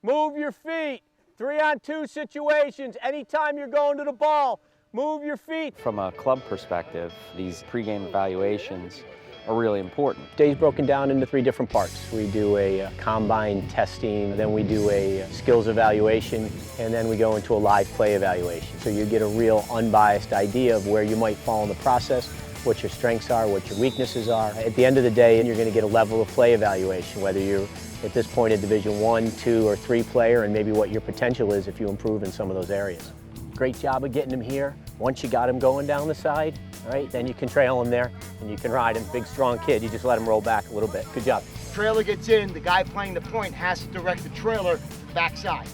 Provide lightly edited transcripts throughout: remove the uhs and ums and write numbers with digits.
Move your feet. 3-on-2 situations. Anytime you're going to the ball, move your feet. From a club perspective, these pregame evaluations are really important. Day's broken down into 3 different parts. We do a combine testing, then we do a skills evaluation, and then we go into a live play evaluation. So you get a real unbiased idea of where you might fall in the process, what your strengths are, what your weaknesses are. At the end of the day, you're going to get a level of play evaluation, whether you're at this point a Division 1, 2, or 3 player, and maybe what your potential is if you improve in some of those areas. Great job of getting him here. Once you got him going down the side, all right, then you can trail him there and you can ride him. Big, strong kid. You just let him roll back a little bit. Good job. Trailer gets in, the guy playing the point has to direct the trailer backside.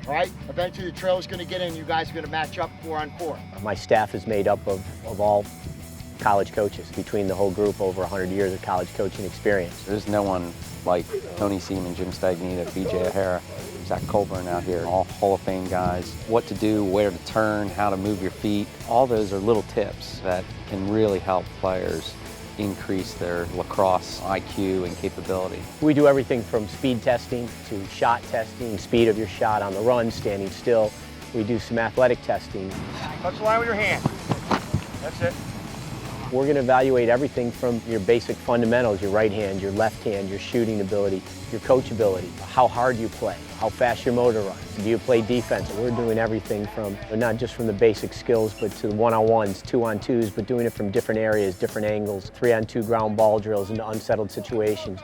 All right? Eventually the trailer's going to get in. You guys are going to match up 4-on-4. My staff is made up of all college coaches. Between the whole group, over 100 years of college coaching experience. There's no one like Tony Seaman, Jim Stagnitta, B.J. O'Hara, Zach Colburn out here, all Hall of Fame guys. What to do, where to turn, how to move your feet. All those are little tips that can really help players increase their lacrosse IQ and capability. We do everything from speed testing to shot testing, speed of your shot on the run, standing still. We do some athletic testing. Touch the line with your hand. That's it. We're going to evaluate everything from your basic fundamentals, your right hand, your left hand, your shooting ability, your coachability, how hard you play, how fast your motor runs, do you play defense? We're doing everything from, not just from the basic skills, but to the 1-on-1s, 2-on-2s, but doing it from different areas, different angles, 3-on-2 ground ball drills into unsettled situations.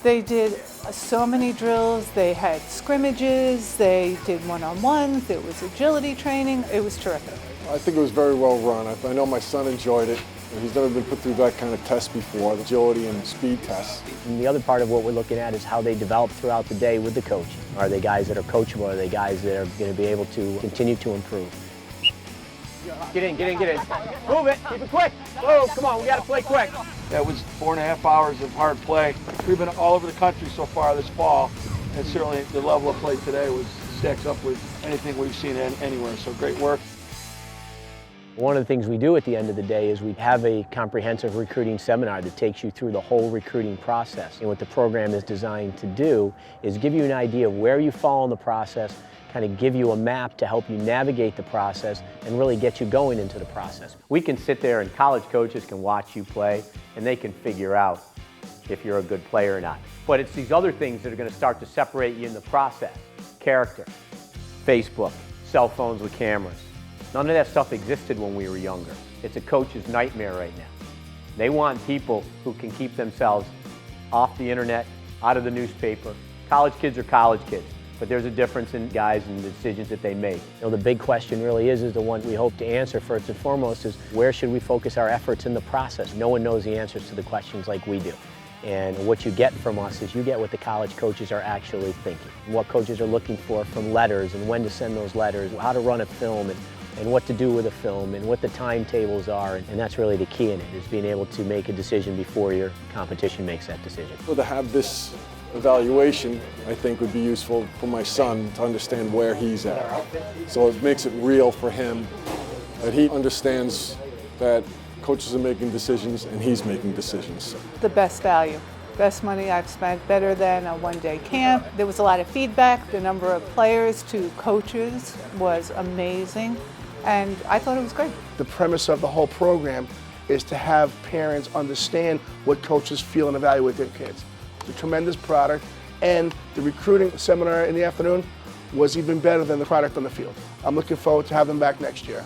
They did so many drills. They had scrimmages, they did 1-on-1s, there was agility training. It was terrific. I think it was very well run. I know my son enjoyed it. He's never been put through that kind of test before, the agility and speed tests. And the other part of what we're looking at is how they develop throughout the day with the coach. Are they guys that are coachable? Are they guys that are going to be able to continue to improve? Get in, get in, get in. Move it, keep it quick. Whoa, come on, we got to play quick. That was 4.5 hours of hard play. We've been all over the country so far this fall, and certainly the level of play today stacks up with anything we've seen anywhere, so great work. One of the things we do at the end of the day is we have a comprehensive recruiting seminar that takes you through the whole recruiting process. And what the program is designed to do is give you an idea of where you fall in the process, kind of give you a map to help you navigate the process and really get you going into the process. We can sit there and college coaches can watch you play and they can figure out if you're a good player or not. But it's these other things that are going to start to separate you in the process. Character, Facebook, cell phones with cameras. None of that stuff existed when we were younger. It's a coach's nightmare right now. They want people who can keep themselves off the internet, out of the newspaper. College kids are college kids, but there's a difference in guys and the decisions that they make. You know, the big question really is the one we hope to answer first and foremost is where should we focus our efforts in the process? No one knows the answers to the questions like we do. And what you get from us is you get what the college coaches are actually thinking, what coaches are looking for from letters and when to send those letters, how to run a film and what to do with a film and what the timetables are. And that's really the key in it, is being able to make a decision before your competition makes that decision. So to have this evaluation, I think, would be useful for my son to understand where he's at. So it makes it real for him, that he understands that coaches are making decisions and he's making decisions. The best value, best money I've spent, better than a one-day camp. There was a lot of feedback. The number of players to coaches was amazing, and I thought it was great. The premise of the whole program is to have parents understand what coaches feel and evaluate their kids. It's a tremendous product, and the recruiting seminar in the afternoon was even better than the product on the field. I'm looking forward to having them back next year.